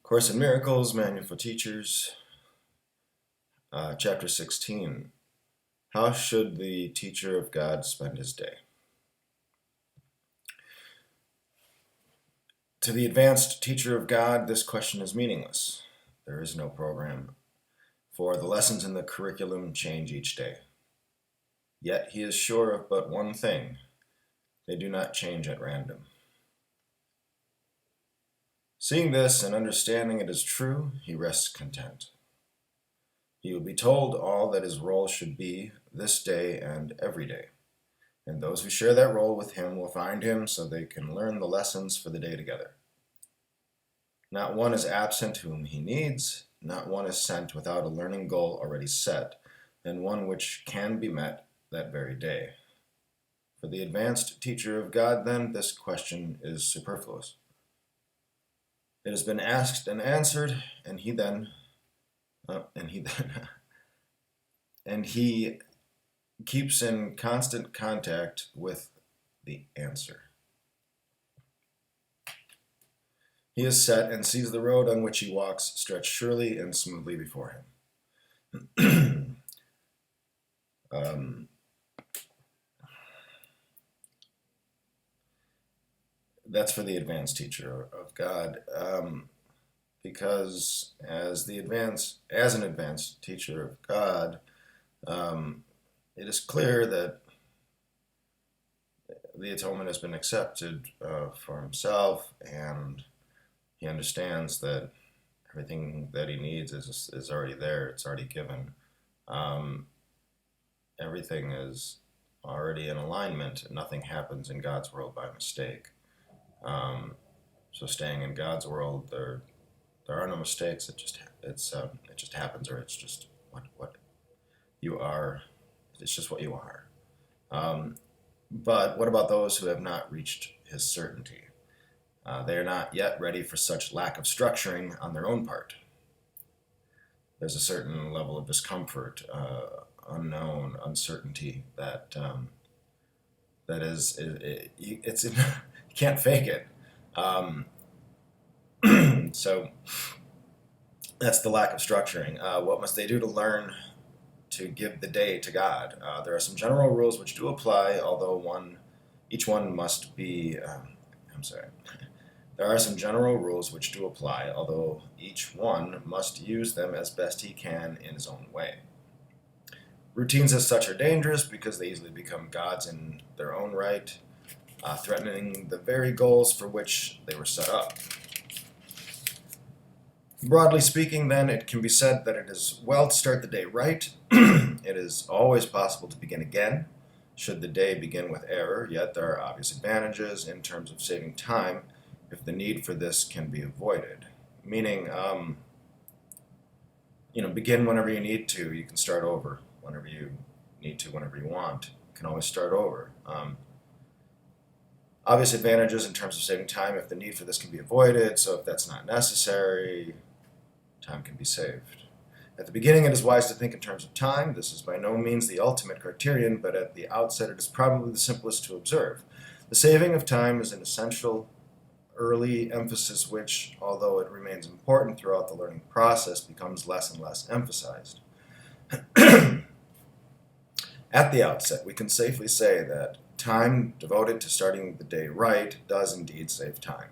Course in Miracles, Manual for Teachers, Chapter 16. How should the teacher of God spend his day? To the advanced teacher of God, this question is meaningless. There is no program, for the lessons in the curriculum change each day. Yet he is sure of but one thing: they do not change at random. Seeing this and understanding it is true, he rests content. He will be told all that his role should be this day and every day, and those who share that role with him will find him so they can learn the lessons for the day together. Not one is absent whom he needs, not one is sent without a learning goal already set, and one which can be met that very day. For the advanced teacher of God, then, this question is superfluous. It has been asked and answered, and he keeps in constant contact with the answer. He is set and sees the road on which he walks stretch surely and smoothly before him. That's for the advanced teacher of God, because as an advanced teacher of God, it is clear that the atonement has been accepted for himself, and he understands that everything that he needs is already there. It's already given. Everything is already in alignment. Nothing happens in God's world by mistake. So staying in God's world, there are no mistakes. It just happens, or it's just what you are. It's just what you are. But what about those who have not reached his certainty? They are not yet ready for such lack of structuring on their own part. There's a certain level of discomfort, unknown, uncertainty that you can't fake it. So that's the lack of structuring. What must they do to learn to give the day to God? There are some general rules which do apply, although each one must be. There are some general rules which do apply, although each one must use them as best he can in his own way. Routines as such are dangerous because they easily become gods in their own right, threatening the very goals for which they were set up. Broadly speaking, then, it can be said that it is well to start the day right. It is always possible to begin again, should the day begin with error, yet there are obvious advantages in terms of saving time if the need for this can be avoided. Meaning, begin whenever you need to. You can start over whenever you need to, whenever you want. You can always start over. Obvious advantages in terms of saving time if the need for this can be avoided, so if that's not necessary, time can be saved. At the beginning, it is wise to think in terms of time. This is by no means the ultimate criterion, but at the outset it is probably the simplest to observe. The saving of time is an essential early emphasis which, although it remains important throughout the learning process, becomes less and less emphasized. At the outset, we can safely say that time devoted to starting the day right does indeed save time.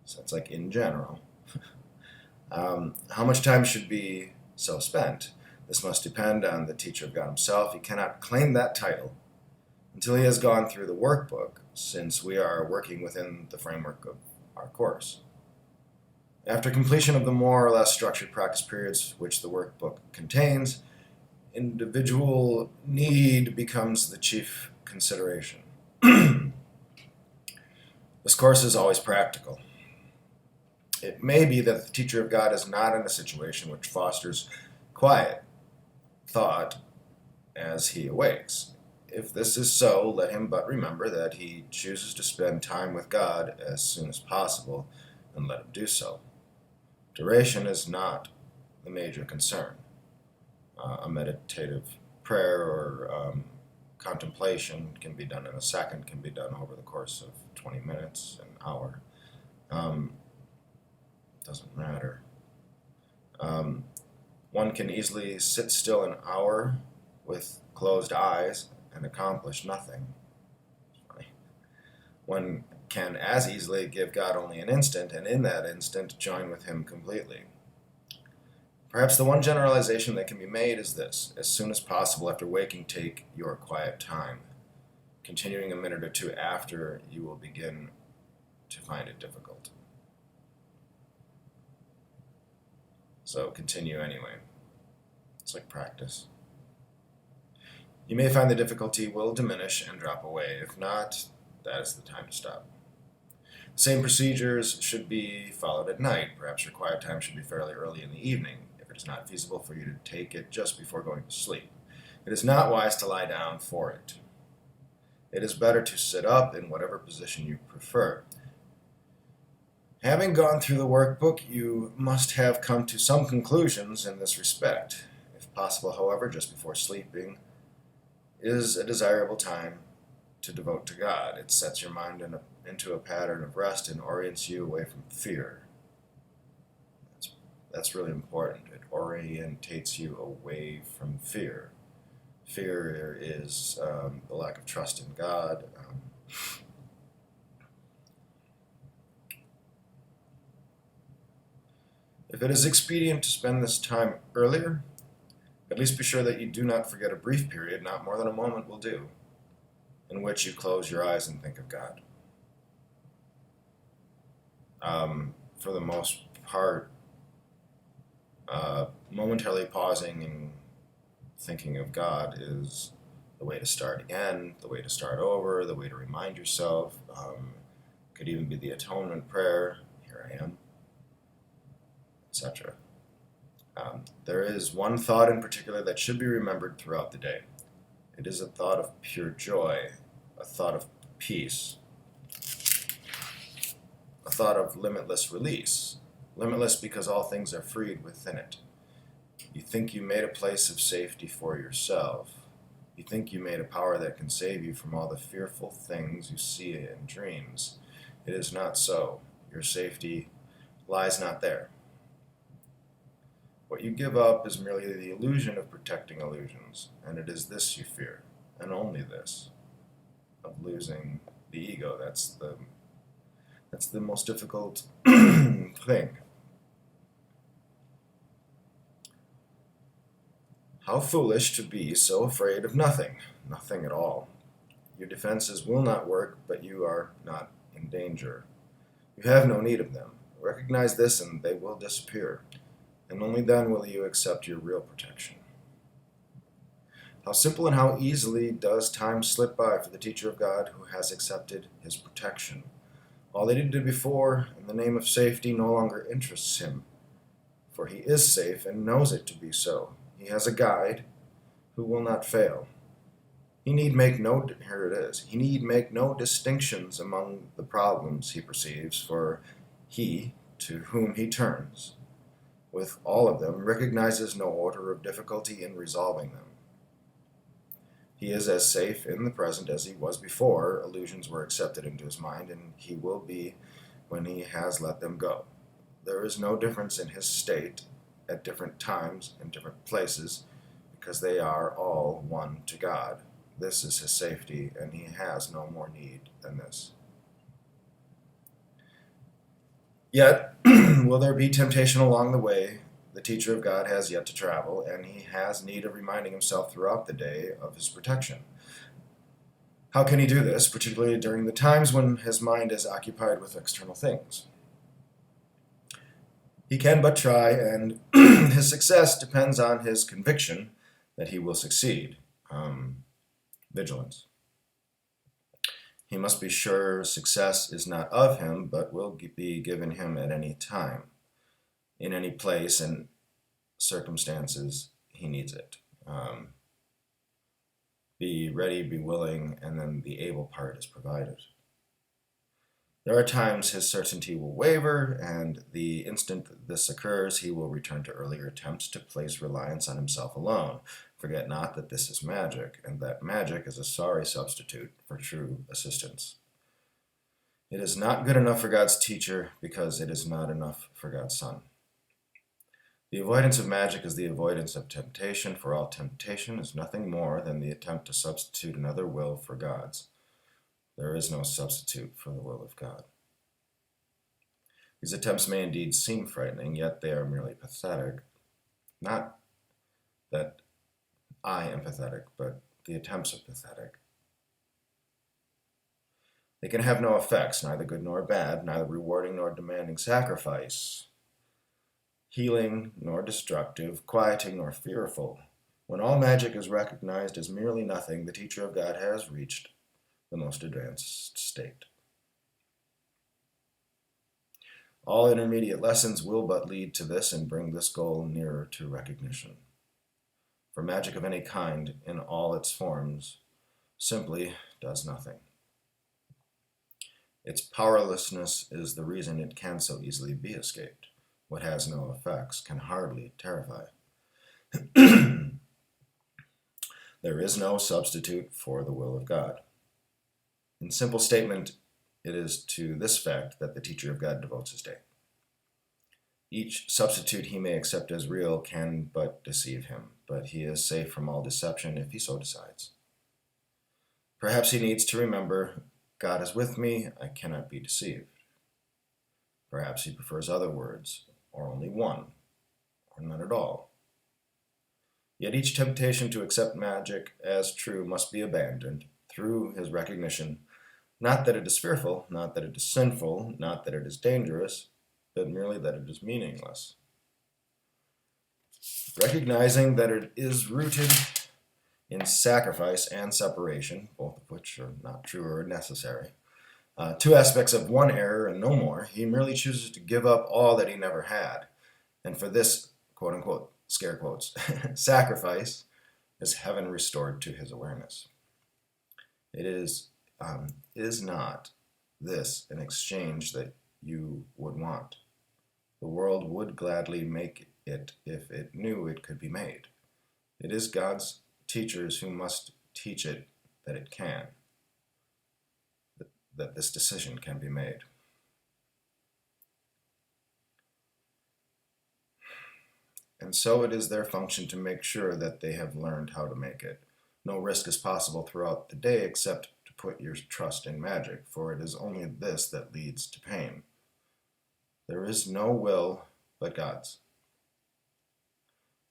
So it's like in general. How much time should be so spent? This must depend on the teacher of God himself. He cannot claim that title until he has gone through the workbook, since we are working within the framework of our course. After completion of the more or less structured practice periods which the workbook contains, individual need becomes the chief consideration. This course is always practical. It may be that the teacher of God is not in a situation which fosters quiet thought as he awakes. If this is so, let him but remember that he chooses to spend time with God as soon as possible, and let him do so. Duration is not the major concern. A meditative prayer or contemplation can be done in a second, can be done over the course of 20 minutes, an hour. Doesn't matter. Um, one can easily sit still an hour with closed eyes and accomplish nothing. One can as easily give God only an instant, and in that instant join with Him completely. Perhaps the one generalization that can be made is this: as soon as possible after waking, take your quiet time. Continuing a minute or two after, you will begin to find it difficult. So continue anyway. It's like practice. You may find the difficulty will diminish and drop away. If not, that is the time to stop. The same procedures should be followed at night. Perhaps your quiet time should be fairly early in the evening, if it is not feasible for you to take it just before going to sleep. It is not wise to lie down for it. It is better to sit up in whatever position you prefer. Having gone through the workbook, you must have come to some conclusions in this respect. If possible, however, just before sleeping is a desirable time to devote to God. It sets your mind into a pattern of rest and orients you away from fear. That's really important. It orientates you away from fear. Fear is the lack of trust in God. If it is expedient to spend this time earlier, at least be sure that you do not forget a brief period, not more than a moment will do, in which you close your eyes and think of God. For the most part, momentarily pausing and thinking of God is the way to start again, the way to start over, the way to remind yourself. Could even be the atonement prayer, here I am, etc. There is one thought in particular that should be remembered throughout the day. It is a thought of pure joy, a thought of peace, a thought of limitless release. Limitless because all things are freed within it. You think you made a place of safety for yourself. You think you made a power that can save you from all the fearful things you see in dreams. It is not so. Your safety lies not there. What you give up is merely the illusion of protecting illusions, and it is this you fear, and only this, of losing the ego. That's the most difficult thing. How foolish to be so afraid of nothing at all. Your defenses will not work, but you are not in danger. You have no need of them. Recognize this and they will disappear, and only then will you accept your real protection. How simple and how easily does time slip by for the teacher of God who has accepted his protection. All that he did before in the name of safety no longer interests him, for he is safe and knows it to be so. He has a guide who will not fail. He need make no distinctions among the problems he perceives, for he to whom he turns, with all of them, recognizes no order of difficulty in resolving them. He is as safe in the present as he was before illusions were accepted into his mind, and he will be when he has let them go. There is no difference in his state at different times and different places, because they are all one to God. This is his safety, and he has no more need than this. Yet, will there be temptation along the way? The teacher of God has yet to travel, and he has need of reminding himself throughout the day of his protection. How can he do this, particularly during the times when his mind is occupied with external things? He can but try, and his success depends on his conviction that he will succeed. Vigilance. He must be sure success is not of him, but will be given him at any time, in any place and circumstances he needs it. Be ready, be willing, and then the able part is provided. There are times his certainty will waver, and the instant this occurs, he will return to earlier attempts to place reliance on himself alone. Forget not that this is magic, and that magic is a sorry substitute for true assistance. It is not good enough for God's teacher because it is not enough for God's son. The avoidance of magic is the avoidance of temptation, for all temptation is nothing more than the attempt to substitute another will for God's. There is no substitute for the will of God. These attempts may indeed seem frightening, yet they are merely pathetic. Not that I am pathetic, but the attempts are pathetic. They can have no effects, neither good nor bad, neither rewarding nor demanding sacrifice, healing nor destructive, quieting nor fearful. When all magic is recognized as merely nothing, the teacher of God has reached the most advanced state. All intermediate lessons will but lead to this and bring this goal nearer to recognition. For magic of any kind, in all its forms, simply does nothing. Its powerlessness is the reason it can so easily be escaped. What has no effects can hardly terrify. There is no substitute for the will of God. In simple statement, it is to this fact that the teacher of God devotes his day. Each substitute he may accept as real can but deceive him, but he is safe from all deception if he so decides. Perhaps he needs to remember, God is with me, I cannot be deceived. Perhaps he prefers other words, or only one, or none at all. Yet each temptation to accept magic as true must be abandoned through his recognition, not that it is fearful, not that it is sinful, not that it is dangerous, but merely that it is meaningless. Recognizing that it is rooted in sacrifice and separation, both of which are not true or necessary, two aspects of one error and no more, he merely chooses to give up all that he never had. And for this, quote unquote, scare quotes, sacrifice is heaven restored to his awareness. It is not this an exchange that you would want? The world would gladly make it if it knew it could be made. It is God's teachers who must teach it that it can, that this decision can be made. And so it is their function to make sure that they have learned how to make it. No risk is possible throughout the day except to put your trust in magic, for it is only this that leads to pain. There is no will but God's.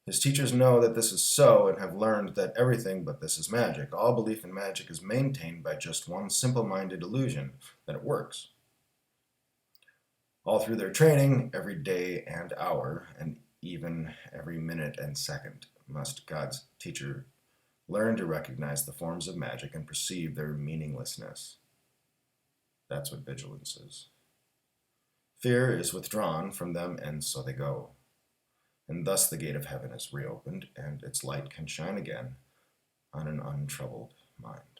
His teachers know that this is so and have learned that everything but this is magic. All belief in magic is maintained by just one simple-minded illusion that it works. All through their training, every day and hour, and even every minute and second, must God's teacher learn to recognize the forms of magic and perceive their meaninglessness. That's what vigilance is. Fear is withdrawn from them, and so they go. And thus the gate of heaven is reopened, and its light can shine again on an untroubled mind.